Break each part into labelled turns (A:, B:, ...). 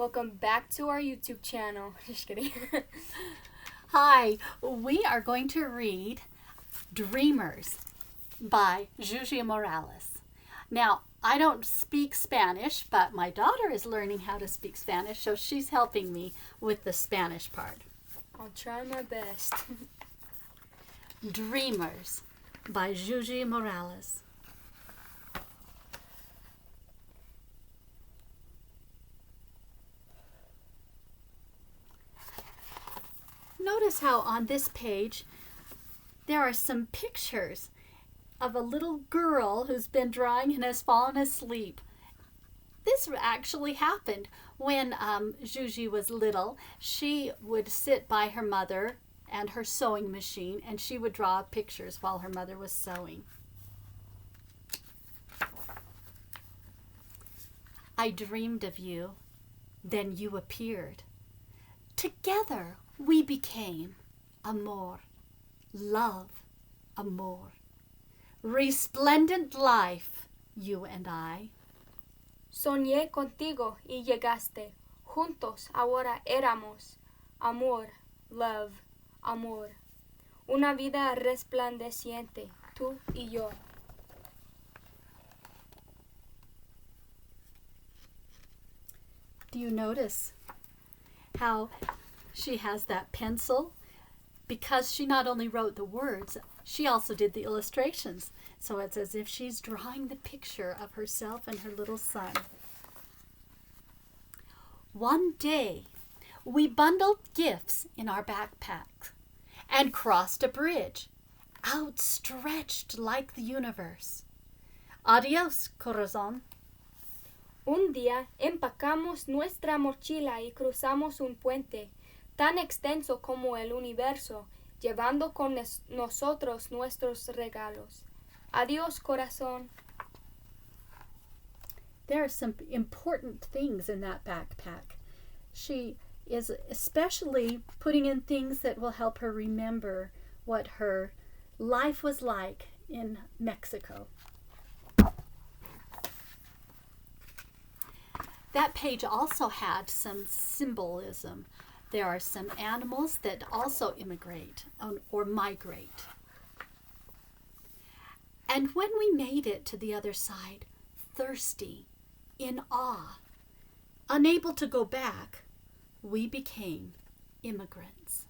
A: Welcome back to our YouTube channel. Just kidding.
B: Hi, we are going to read Dreamers by Yuyi Morales. Now, I don't speak Spanish, but my daughter is learning how to speak Spanish, so she's helping me with the Spanish part.
A: I'll try my best.
B: Dreamers by Yuyi Morales. Notice how on this page there are some pictures of a little girl who's been drawing and has fallen asleep. This actually happened when Yuyi was little. She would sit by her mother and her sewing machine, and she would draw pictures while her mother was sewing. I dreamed of you, then you appeared. Together we became amor, love, amor. Resplendent life, you and I.
A: Soñé contigo y llegaste. Juntos ahora éramos amor, love, amor. Una vida resplandeciente, tú y yo.
B: Do you notice how she has that pencil? Because she not only wrote the words, she also did the illustrations. So it's as if she's drawing the picture of herself and her little son. One day, we bundled gifts in our backpacks and crossed a bridge, outstretched like the universe. Adios, corazón.
A: Un día empacamos nuestra mochila y cruzamos un puente tan extenso como el universo, llevando con nosotros nuestros regalos. Adiós, corazón.
B: There are some important things in that backpack. She is especially putting in things that will help her remember what her life was like in Mexico. That page also had some symbolism. There are some animals that also immigrate or migrate. And when we made it to the other side, thirsty, in awe, unable to go back, we became immigrants.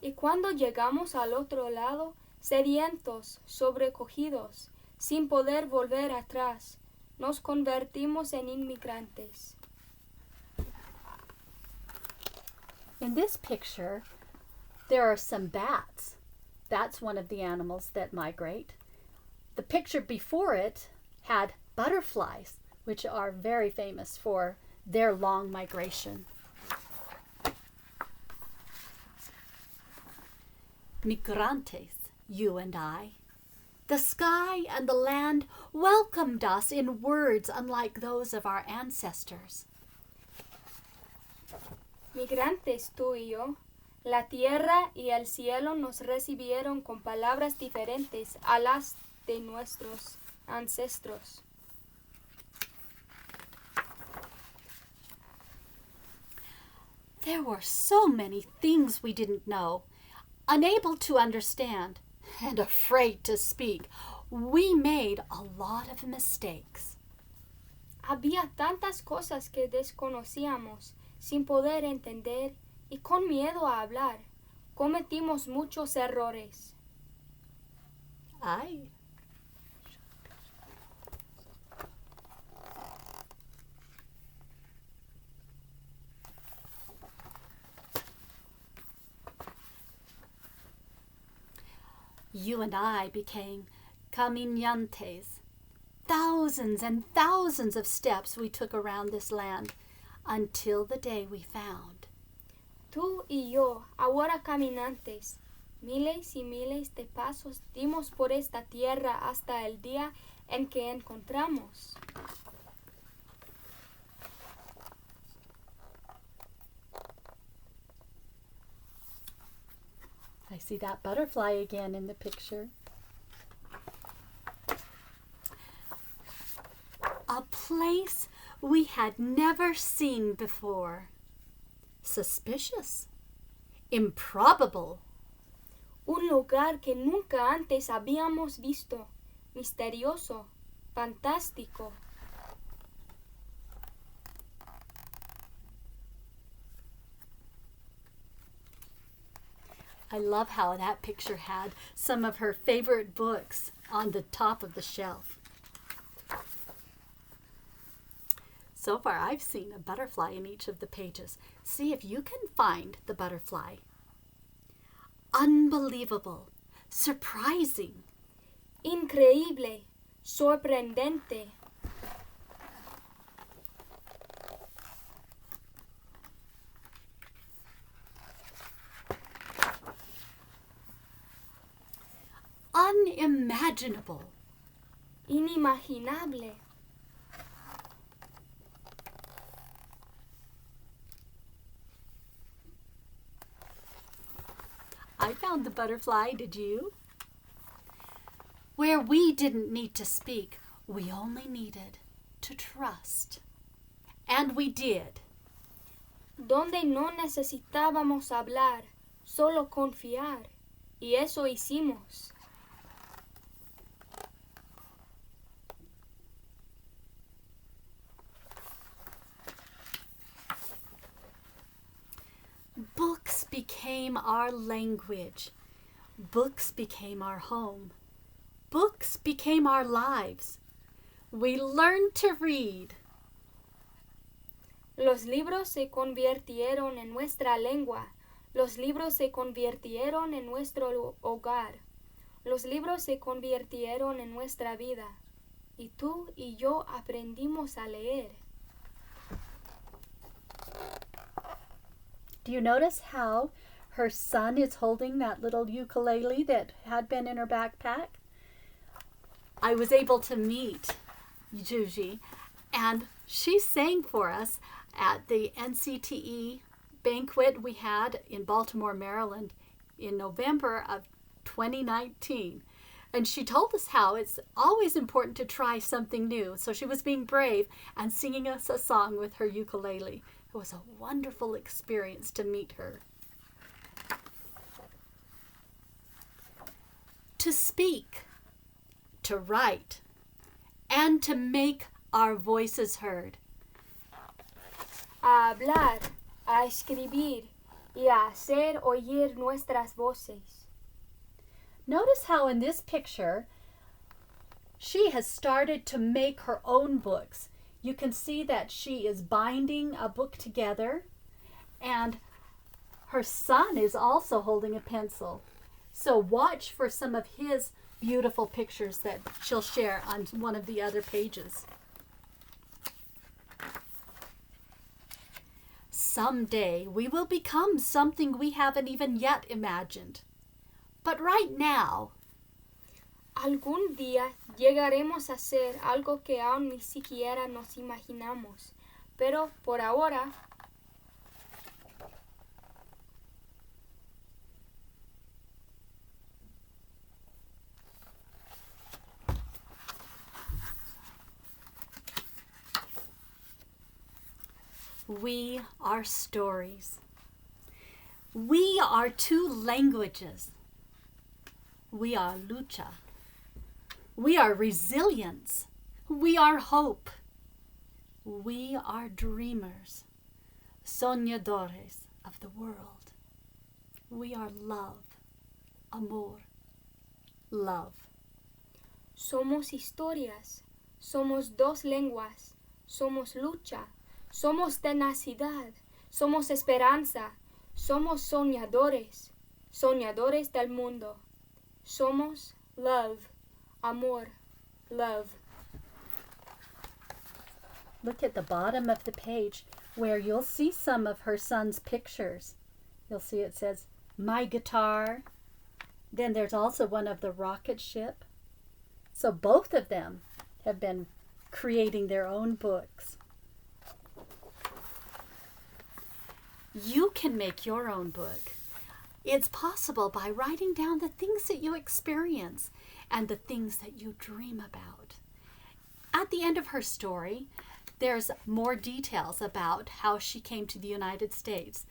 A: Y cuando llegamos al otro lado, sedientos, sobrecogidos, sin poder volver atrás, nos convertimos en inmigrantes.
B: In this picture, there are some bats. That's one of the animals that migrate. The picture before it had butterflies, which are very famous for their long migration. Migrantes, you and I. The sky and the land welcomed us in words unlike those of our ancestors.
A: Migrantes tú y yo, la tierra y el cielo nos recibieron con palabras diferentes a las de nuestros ancestros.
B: There were so many things we didn't know, unable to understand, and afraid to speak. We made a lot of mistakes.
A: Había tantas cosas que desconocíamos, sin poder entender y con miedo a hablar. Cometimos muchos errores.
B: Ay. You and I became caminantes. Thousands and thousands of steps we took around this land until the day we found.
A: Tú y yo, ahora caminantes, miles y miles de pasos dimos por esta tierra hasta el día en que encontramos.
B: I see that butterfly again in the picture. A place we had never seen before. Suspicious. Improbable.
A: Un lugar que nunca antes habíamos visto. Misterioso. Fantástico.
B: I love how that picture had some of her favorite books on the top of the shelf. So far, I've seen a butterfly in each of the pages. See if you can find the butterfly. Unbelievable. Surprising.
A: Increíble. Sorprendente.
B: Unimaginable.
A: Inimaginable.
B: I found the butterfly, did you? Where we didn't need to speak, we only needed to trust. And we did.
A: Donde no necesitábamos hablar, solo confiar. Y eso hicimos.
B: Books became our language. Books became our home. Books became our lives. We learned to read.
A: Los libros se convirtieron en nuestra lengua. Los libros se convirtieron en nuestro hogar. Los libros se convirtieron en nuestra vida. Y tú y yo aprendimos a leer.
B: Do you notice how her son is holding that little ukulele that had been in her backpack? I was able to meet Yuyi, and she sang for us at the NCTE banquet we had in Baltimore, Maryland in November of 2019. And she told us how it's always important to try something new. So she was being brave and singing us a song with her ukulele. It was a wonderful experience to meet her. To speak, to write, and to make our voices heard.
A: A hablar, a escribir y a hacer oír nuestras voces.
B: Notice how in this picture she has started to make her own books. You can see that she is binding a book together, and her son is also holding a pencil. So watch for some of his beautiful pictures that she'll share on one of the other pages. Someday we will become something we haven't even yet imagined. But right now,
A: Algún día llegaremos a ser algo que aún ni siquiera nos imaginamos. Pero por ahora,
B: we are stories. We are two languages. We are lucha. We are resilience. We are hope. We are dreamers, sonadores of the world. We are love, amor, love.
A: somos historias, somos dos lenguas, somos lucha, somos tenacidad, somos esperanza, somos soñadores, soñadores del mundo. Somos love, amor, love.
B: Look at the bottom of the page where you'll see some of her son's pictures. You'll see it says, my guitar. Then there's also one of the rocket ship. So both of them have been creating their own books. You can make your own book. It's possible by writing down the things that you experience and the things that you dream about. At the end of her story, there's more details about how she came to the United States.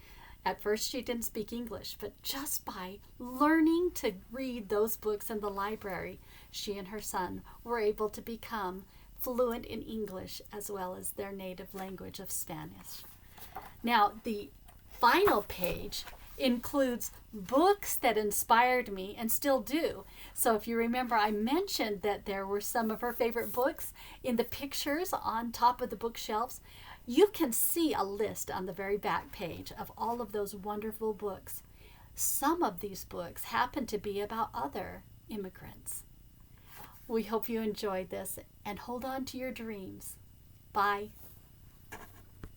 B: At first, she didn't speak English, but just by learning to read those books in the library, she and her son were able to become fluent in English as well as their native language of Spanish. Now, the final page includes books that inspired me and still do. So if you remember, I mentioned that there were some of her favorite books in the pictures on top of the bookshelves. You can see a list on the very back page of all of those wonderful books. Some of these books happen to be about other immigrants. We hope you enjoyed this and hold on to your dreams. Bye.